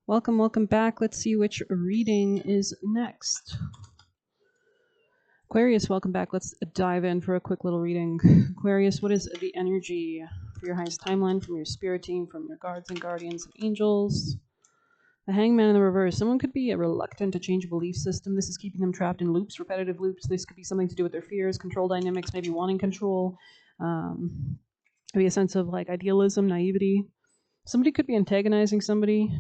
Welcome, welcome back. Let's see which reading is next. Aquarius, welcome back. Let's dive in for a quick little reading. Aquarius, what is the energy for your highest timeline, from your spirit team, from your guards and guardians and angels? The Hangman in the reverse. Someone could be reluctant to change a belief system. This is keeping them trapped in loops, repetitive loops. This could be something to do with their fears, control dynamics, maybe wanting control. Maybe a sense of like idealism, naivety. Somebody could be antagonizing somebody.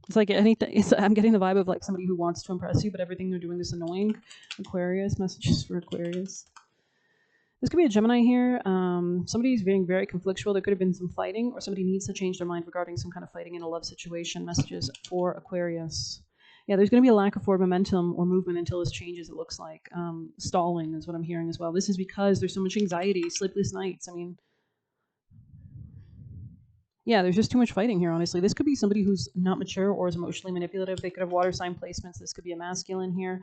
It's like anything. I'm getting the vibe of like somebody who wants to impress you, but everything they're doing is annoying. Aquarius, messages for Aquarius. This could be a Gemini here. Somebody's being very conflictual. There could have been some fighting, or somebody needs to change their mind regarding some kind of fighting in a love situation. Messages for Aquarius. Yeah, there's going to be a lack of forward momentum or movement until this changes, it looks like. Stalling is what I'm hearing as well. This is because there's so much anxiety, sleepless nights. I mean, yeah, there's just too much fighting here, honestly. This could be somebody who's not mature or is emotionally manipulative. They could have water sign placements. This could be a masculine here.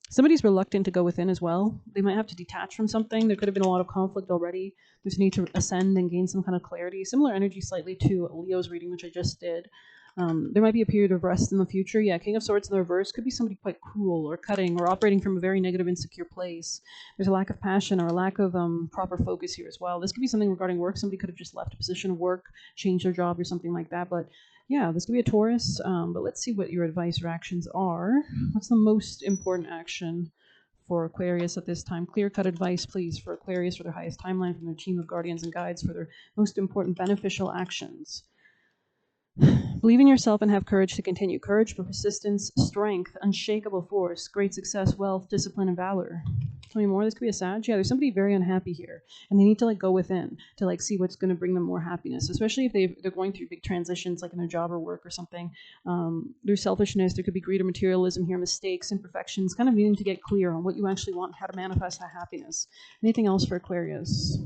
Somebody's reluctant to go within as well. They might have to detach from something. There could have been a lot of conflict already. There's a need to ascend and gain some kind of clarity. Similar energy slightly to Leo's reading, which I just did. There might be a period of rest in the future. Yeah, King of Swords in the reverse could be somebody quite cruel or cutting or operating from a very negative, insecure place. There's a lack of passion or a lack of proper focus here as well. This could be something regarding work. Somebody could have just left a position of work, changed their job or something like that. But yeah, this could be a Taurus. But let's see what your advice or actions are. What's the most important action for Aquarius at this time? Clear-cut advice, please, for Aquarius for their highest timeline, from their team of guardians and guides, for their most important beneficial actions. Believe in yourself and have courage to continue. Courage for persistence, strength, unshakable force, great success, wealth, discipline, and valor. Tell me more. This could be a Sag. Yeah, there's somebody very unhappy here, and they need to like go within to like see what's going to bring them more happiness, especially if they're going through big transitions, like in their job or work or something. There's selfishness. There could be greed or materialism here, mistakes, imperfections. Kind of needing to get clear on what you actually want, how to manifest that happiness. Anything else for Aquarius?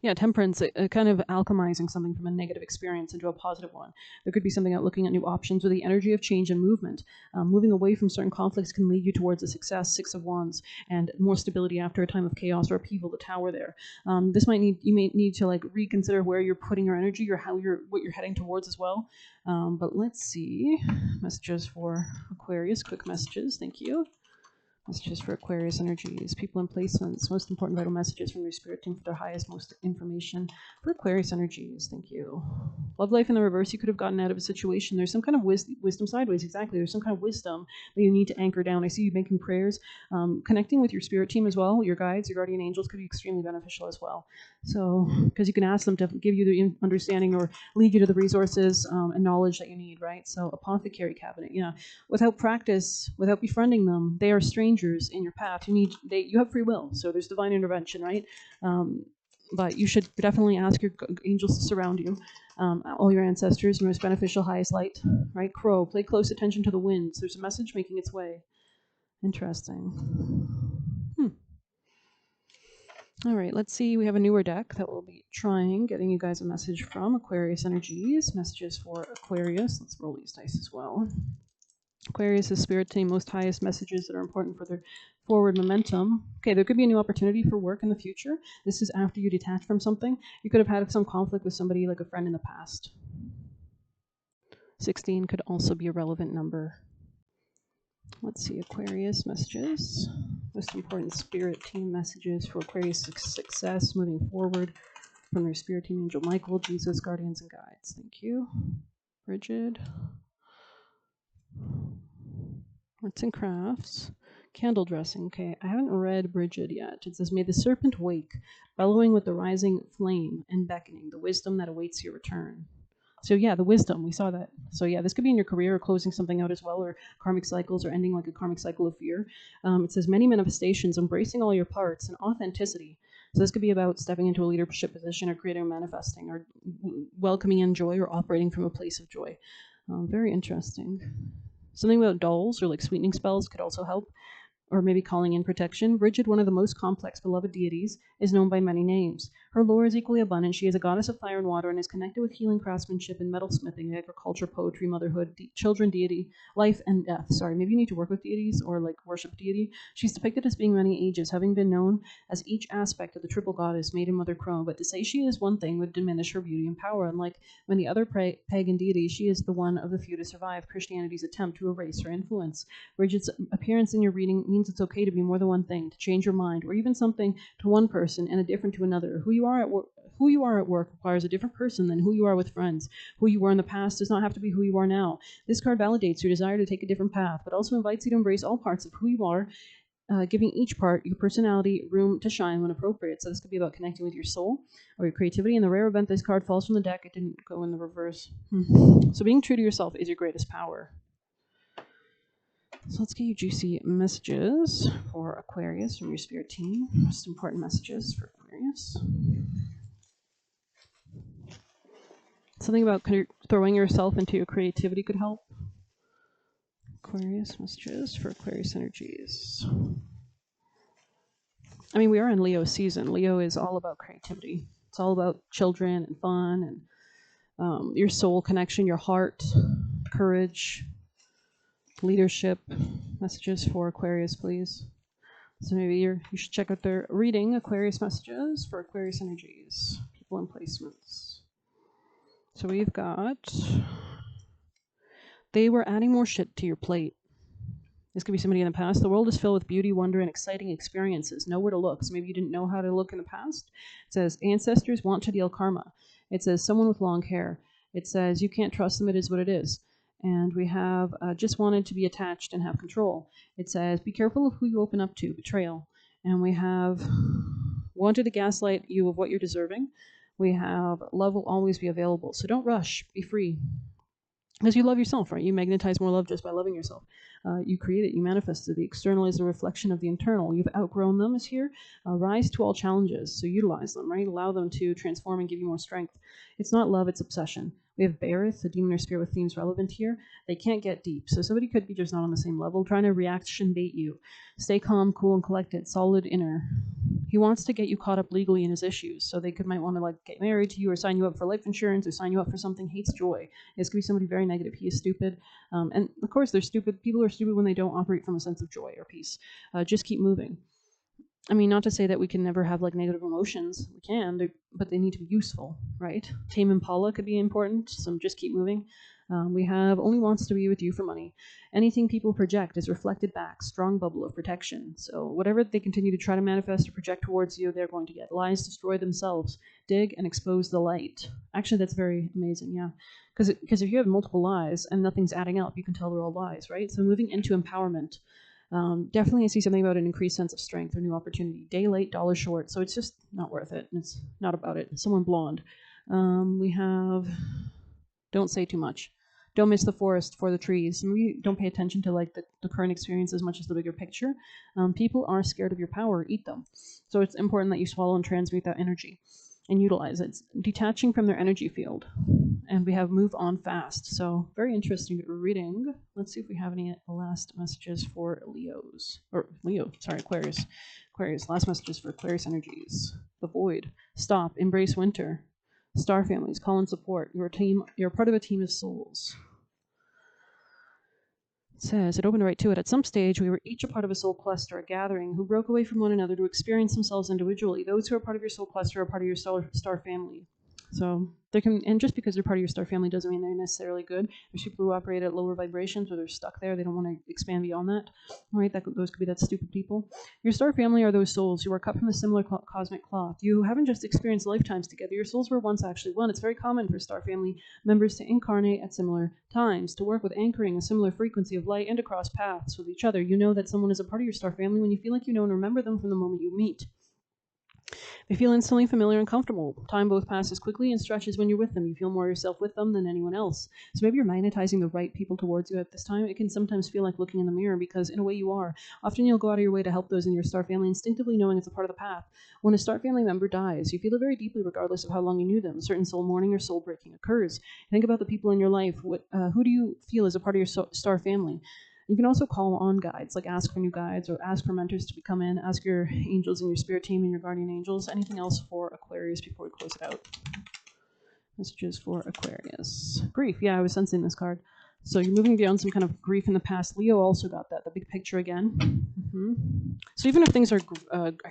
Yeah, temperance, kind of alchemizing something from a negative experience into a positive one. There could be something about looking at new options with the energy of change and movement. Moving away from certain conflicts can lead you towards a success, 6 of Wands, and more stability after a time of chaos or upheaval, the Tower there. You may need to like reconsider where you're putting your energy or what you're heading towards as well. But let's see, messages for Aquarius, quick messages, thank you. Messages for Aquarius energies, people and placements, most important vital messages from your spirit team for their highest, most information for Aquarius energies. Thank you. Love life in the reverse. You could have gotten out of a situation. There's some kind of wisdom sideways. Exactly. There's some kind of wisdom that you need to anchor down. I see you making prayers. Connecting with your spirit team as well. Your guides, your guardian angels could be extremely beneficial as well. So, because you can ask them to give you the understanding or lead you to the resources and knowledge that you need, right? So, apothecary cabinet. Yeah. Without practice, without befriending them, they are strangers in your path. You have free will, so there's divine intervention, right? But you should definitely ask your angels to surround you, all your ancestors, your most beneficial, highest light, right? Crow, pay close attention to the winds. There's a message making its way. Interesting. All right, let's see. We have a newer deck that we'll be trying, getting you guys a message from Aquarius energies. Messages for Aquarius. Let's roll these dice as well. Aquarius is spirit team, most highest messages that are important for their forward momentum. Okay, there could be a new opportunity for work in the future. This is after you detach from something. You could have had some conflict with somebody, like a friend in the past. 16 could also be a relevant number. Let's see, Aquarius messages. Most important spirit team messages for Aquarius success moving forward from their spirit team, Angel Michael, Jesus, guardians, and guides. Thank you. Bridget. Arts and crafts. Candle dressing. Okay, I haven't read Bridget yet. It says, may the serpent wake, bellowing with the rising flame and beckoning, the wisdom that awaits your return. So yeah, the wisdom, we saw that. So yeah, this could be in your career or closing something out as well, or karmic cycles, or ending like a karmic cycle of fear. It says many manifestations, embracing all your parts, and authenticity. So this could be about stepping into a leadership position, or creating or manifesting, or welcoming in joy, or operating from a place of joy. Very interesting. Something about dolls or like sweetening spells could also help, or maybe calling in protection. Bridget, one of the most complex beloved deities, is known by many names. Her lore is equally abundant. She is a goddess of fire and water and is connected with healing, craftsmanship, and metalsmithing, agriculture, poetry, motherhood, children, deity, life, and death. Sorry, maybe you need to work with deities or like worship deity. She's depicted as being many ages, having been known as each aspect of the triple goddess, maiden, mother, crone. But to say she is one thing would diminish her beauty and power. Unlike many other pagan deities, she is the one of the few to survive Christianity's attempt to erase her influence. Bridget's appearance in your reading means it's okay to be more than one thing, to change your mind, or even something to one person and a different to another. Who you are at work requires a different person than who you are with friends. Who you were in the past does not have to be who you are now. This card validates your desire to take a different path, but also invites you to embrace all parts of who you are, giving each part, your personality, room to shine when appropriate. So this could be about connecting with your soul or your creativity. In the rare event this card falls from the deck, it didn't go in the reverse. So being true to yourself is your greatest power. So let's get you juicy messages for Aquarius from your spirit team. Most important messages for Aquarius. Something about throwing yourself into your creativity could help. Aquarius messages for Aquarius energies. I mean, we are in Leo season. Leo is all about creativity. It's all about children and fun and your soul connection, your heart, courage, leadership. Messages for Aquarius, please. So maybe you should check out their reading, Aquarius messages for Aquarius energies, people and placements. So we've got, they were adding more shit to your plate. This could be somebody in the past. The world is filled with beauty, wonder, and exciting experiences. Know where to look. So maybe you didn't know how to look in the past. It says, ancestors want to deal karma. It says, someone with long hair. It says, you can't trust them. It is what it is. And we have just wanted to be attached and have control. It says, be careful of who you open up to, betrayal. And we have wanted to gaslight you of what you're deserving. We have love will always be available. So don't rush, be free. Because you love yourself, right? You magnetize more love just by loving yourself. You create it, you manifest it. The external is a reflection of the internal. You've outgrown them is here. Rise to all challenges. So utilize them, right? Allow them to transform and give you more strength. It's not love, it's obsession. We have Bareth, the demon or spirit with themes relevant here. They can't get deep. So somebody could be just not on the same level, trying to reaction bait you. Stay calm, cool, and collected. Solid inner. He wants to get you caught up legally in his issues. So they might want to like get married to you or sign you up for life insurance or sign you up for something. Hates joy. This could be somebody very negative. He is stupid. And of course, they're stupid. People are stupid when they don't operate from a sense of joy or peace. Just keep moving. I mean, not to say that we can never have like negative emotions. We can, but they need to be useful, right? Tame Impala could be important. So just keep moving. We have only wants to be with you for money. Anything people project is reflected back. Strong bubble of protection. So whatever they continue to try to manifest or project towards you, they're going to get. Lies destroy themselves. Dig and expose the light. Actually, that's very amazing, yeah. Because if you have multiple lies and nothing's adding up, you can tell they're all lies, right? So moving into empowerment. Definitely I see something about an increased sense of strength or new opportunity. Day late, dollar short. So it's just not worth it. It's not about it. Someone blonde. We have don't say too much. Don't miss the forest for the trees. Maybe don't pay attention to like the current experience as much as the bigger picture. People are scared of your power. Eat them. So it's important that you swallow and transmute that energy and utilize it. It's detaching from their energy field. And we have move on fast. So very interesting reading. Let's see if we have any last messages for Aquarius. Aquarius, last messages for Aquarius energies. The void. Stop. Embrace winter. Star families, call and support. You're part of a team of souls. It says, it opened right to it. At some stage, we were each a part of a soul cluster, a gathering, who broke away from one another to experience themselves individually. Those who are part of your soul cluster are part of your star family. So and just because they're part of your star family doesn't mean they're necessarily good. There's people who operate at lower vibrations or they're stuck there. They don't want to expand beyond that. Right? Those could be that stupid people. Your star family are those souls who are cut from a similar cosmic cloth. You haven't just experienced lifetimes together. Your souls were once actually one. It's very common for star family members to incarnate at similar times, to work with anchoring a similar frequency of light and to cross paths with each other. You know that someone is a part of your star family when you feel like you know and remember them from the moment you meet. They feel instantly familiar and comfortable. Time both passes quickly and stretches when you're with them. You feel more yourself with them than anyone else. So maybe you're magnetizing the right people towards you at this time. It can sometimes feel like looking in the mirror because in a way you are. Often you'll go out of your way to help those in your star family, instinctively knowing it's a part of the path. When a star family member dies, you feel it very deeply regardless of how long you knew them. A certain soul mourning or soul breaking occurs. Think about the people in your life. Who do you feel is a part of your star family? You can also call on guides, like ask for new guides or ask for mentors to come in, ask your angels and your spirit team and your guardian angels. Anything else for Aquarius before we close it out? Messages for Aquarius. Grief. Yeah, I was sensing this card. So you're moving beyond some kind of grief in the past. Leo also got that, the big picture again. So even if things are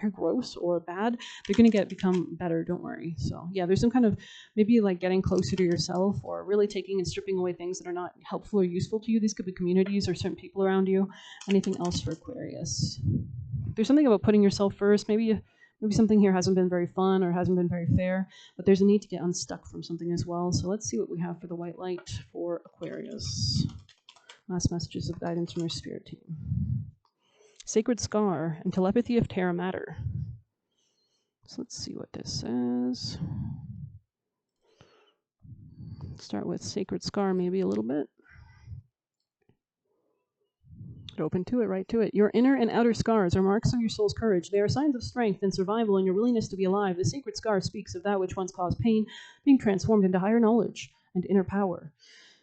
gross or bad, they're going to become better, don't worry. So yeah, there's some kind of maybe like getting closer to yourself or really taking and stripping away things that are not helpful or useful to you. These could be communities or certain people around you. Anything else for Aquarius? There's something about putting yourself first. Maybe something here hasn't been very fun or hasn't been very fair, but there's a need to get unstuck from something as well. So let's see what we have for the white light for Aquarius. Last messages of guidance from your spirit team. Sacred Scar and Telepathy of Terra Matter. So let's see what this says. Start with Sacred Scar maybe a little bit. Open to it, right to it. Your inner and outer scars are marks of your soul's courage. They are signs of strength and survival and your willingness to be alive. The sacred scar speaks of that which once caused pain, being transformed into higher knowledge and inner power.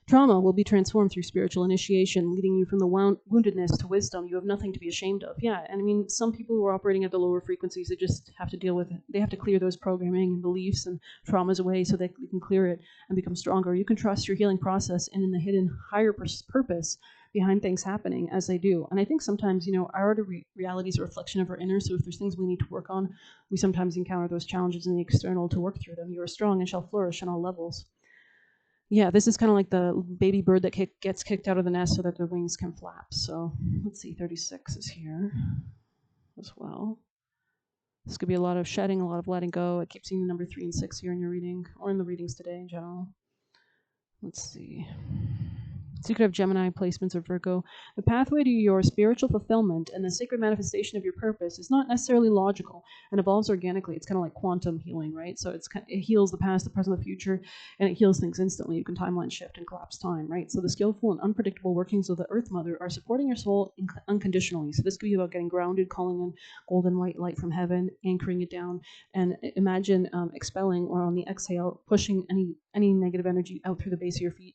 Trauma will be transformed through spiritual initiation, leading you from the woundedness to wisdom. You have nothing to be ashamed of. Yeah, and I mean, some people who are operating at the lower frequencies, they just have to deal with it. They have to clear those programming and beliefs and traumas away so they can clear it and become stronger. You can trust your healing process and in the hidden higher purpose behind things happening as they do. And I think sometimes, our outer reality is a reflection of our inner. So if there's things we need to work on, we sometimes encounter those challenges in the external to work through them. You are strong and shall flourish on all levels. Yeah, this is kind of like the baby bird that gets kicked out of the nest so that their wings can flap. So let's see, 36 is here as well. This could be a lot of shedding, a lot of letting go. I keep seeing the number 3 and 6 here in your reading, or in the readings today in general. Let's see. So you could have Gemini placements or Virgo. The pathway to your spiritual fulfillment and the sacred manifestation of your purpose is not necessarily logical and evolves organically. It's kind of like quantum healing, right? So it heals the past, the present, the future, and it heals things instantly. You can timeline shift and collapse time, right? So the skillful and unpredictable workings of the Earth Mother are supporting your soul unconditionally. So this could be about getting grounded, calling in golden white light from heaven, anchoring it down, and imagine expelling, or on the exhale, pushing any negative energy out through the base of your feet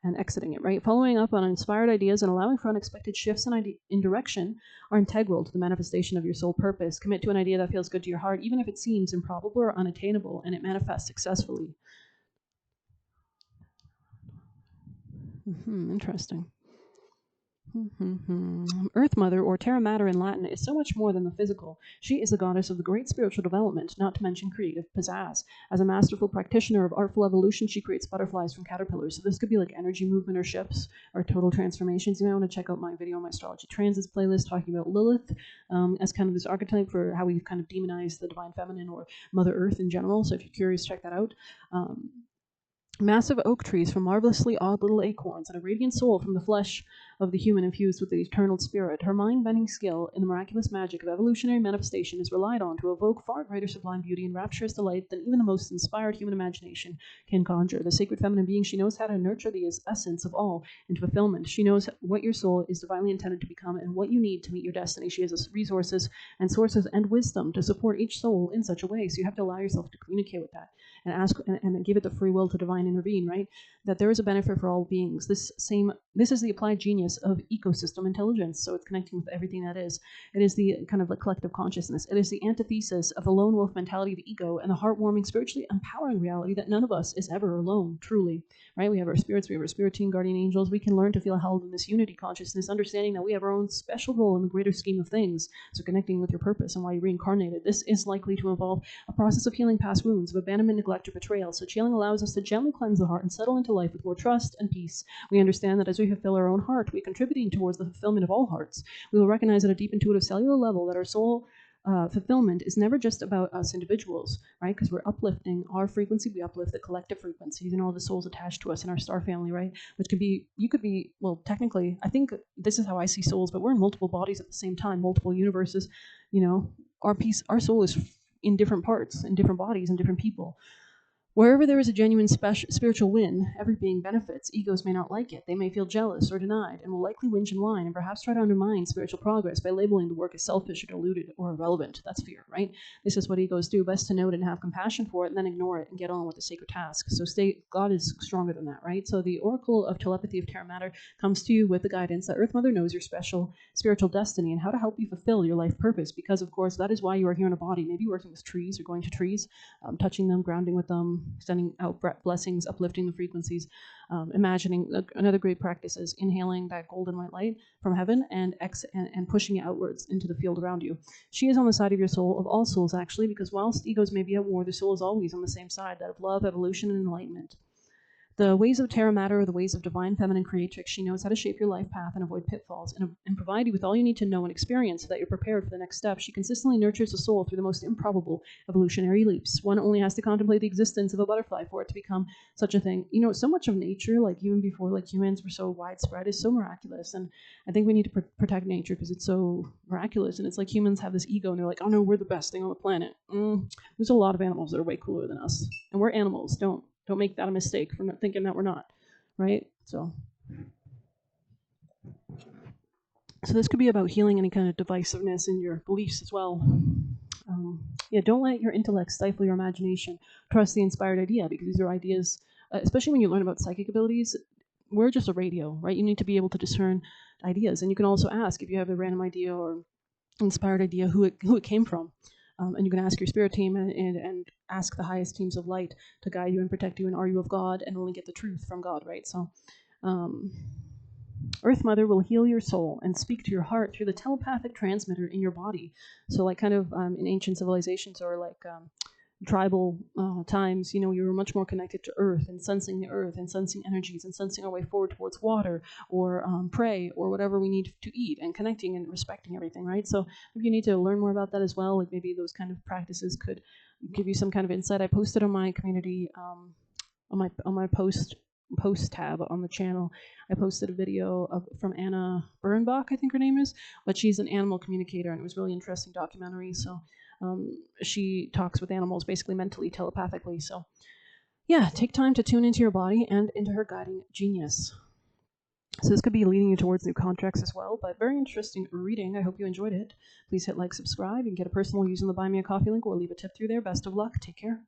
and exiting it, right? Following up on inspired ideas and allowing for unexpected shifts in direction are integral to the manifestation of your soul purpose. Commit to an idea that feels good to your heart, even if it seems improbable or unattainable, and it manifests successfully. Interesting. Earth Mother, or Terra Mater in Latin, is so much more than the physical. She is the goddess of the great spiritual development, not to mention creative pizzazz. As a masterful practitioner of artful evolution, she creates butterflies from caterpillars. So this could be like energy movement or shifts or total transformations. You might want to check out my video on my astrology transits playlist talking about Lilith as kind of this archetype for how we've kind of demonized the divine feminine or Mother Earth in general. So if you're curious, check that out. Massive oak trees from marvelously odd little acorns, and a radiant soul from the flesh of the human infused with the eternal spirit. Her mind-bending skill in the miraculous magic of evolutionary manifestation is relied on to evoke far greater sublime beauty and rapturous delight than even the most inspired human imagination can conjure. The sacred feminine being, she knows how to nurture the essence of all into fulfillment. She knows what your soul is divinely intended to become and what you need to meet your destiny. She has resources and sources and wisdom to support each soul in such a way. So you have to allow yourself to communicate with that and ask and give it the free will to divine intervene, right? That there is a benefit for all beings. This is the applied genius of ecosystem intelligence. So it's connecting with everything that is. It is the kind of like collective consciousness. It is the antithesis of the lone wolf mentality of the ego and the heartwarming, spiritually empowering reality that none of us is ever alone, truly, right? We have our spirits, we have our spirit team, guardian angels. We can learn to feel held in this unity consciousness, understanding that we have our own special role in the greater scheme of things. So connecting with your purpose and why you reincarnated. This is likely to involve a process of healing past wounds, of abandonment, neglect, or betrayal. So healing allows us to gently cleanse the heart and settle into life with more trust and peace. We understand that as we fulfill our own heart, we are contributing towards the fulfillment of all hearts. We will recognize at a deep intuitive cellular level that our soul fulfillment is never just about us individuals, right? Because we're uplifting our frequency, we uplift the collective frequencies and all the souls attached to us in our star family, right? Which could be, you could be, well, technically, I think this is how I see souls, but we're in multiple bodies at the same time, multiple universes. Our soul is in different parts, in different bodies, and different people. Wherever there is a genuine spiritual win, every being benefits. Egos may not like it. They may feel jealous or denied, and will likely whinge and whine and perhaps try to undermine spiritual progress by labeling the work as selfish or diluted or irrelevant. That's fear, right? This is what egos do. Best to note and have compassion for it, and then ignore it and get on with the sacred task. So God is stronger than that, right? So the oracle of telepathy of Terra Matter comes to you with the guidance that Earth Mother knows your special spiritual destiny and how to help you fulfill your life purpose. Because, of course, that is why you are here in a body. Maybe working with trees or going to trees, touching them, grounding with them, sending out blessings, uplifting the frequencies, imagining. Another great practice is inhaling that golden white light from heaven and pushing it outwards into the field around you. She is on the side of your soul, of all souls actually, because whilst egos may be at war, the soul is always on the same side, that of love, evolution, and enlightenment. The ways of Terra Matter are the ways of divine feminine creatrix. She knows how to shape your life path and avoid pitfalls, and provide you with all you need to know and experience so that you're prepared for the next step. She consistently nurtures the soul through the most improbable evolutionary leaps. One only has to contemplate the existence of a butterfly for it to become such a thing. You know, so much of nature, like even before like humans were so widespread, is so miraculous. And I think we need to protect nature because it's so miraculous. And it's like humans have this ego and they're like, oh no, we're the best thing on the planet. There's a lot of animals that are way cooler than us. And we're animals. Don't make that a mistake for not thinking that we're not, right? So this could be about healing any kind of divisiveness in your beliefs as well. Don't let your intellect stifle your imagination. Trust the inspired idea, because these are ideas, especially when you learn about psychic abilities, we're just a radio, right? You need to be able to discern ideas. And you can also ask if you have a random idea or inspired idea who it came from. And you can ask your spirit team and ask the highest teams of light to guide you and protect you, and are you of God, and only get the truth from God, right? So Earth Mother will heal your soul and speak to your heart through the telepathic transmitter in your body. So like kind of in ancient civilizations or like tribal times, you were much more connected to earth and sensing energies and sensing our way forward towards water or prey or whatever we need to eat, and connecting and respecting everything, right? So if you need to learn more about that as well, like maybe those kind of practices could give you some kind of insight. I posted on my community, on my post tab on the channel, I posted a video from Anna Birnbach, I think her name is, but she's an animal communicator, and it was a really interesting documentary. So she talks with animals basically mentally, telepathically. So yeah, take time to tune into your body and into her guiding genius. So this could be leading you towards new contracts as well, but very interesting reading. I hope you enjoyed it. Please hit like, subscribe, and get a personal using the Buy Me a Coffee link, or leave a tip through there. Best of luck. Take care.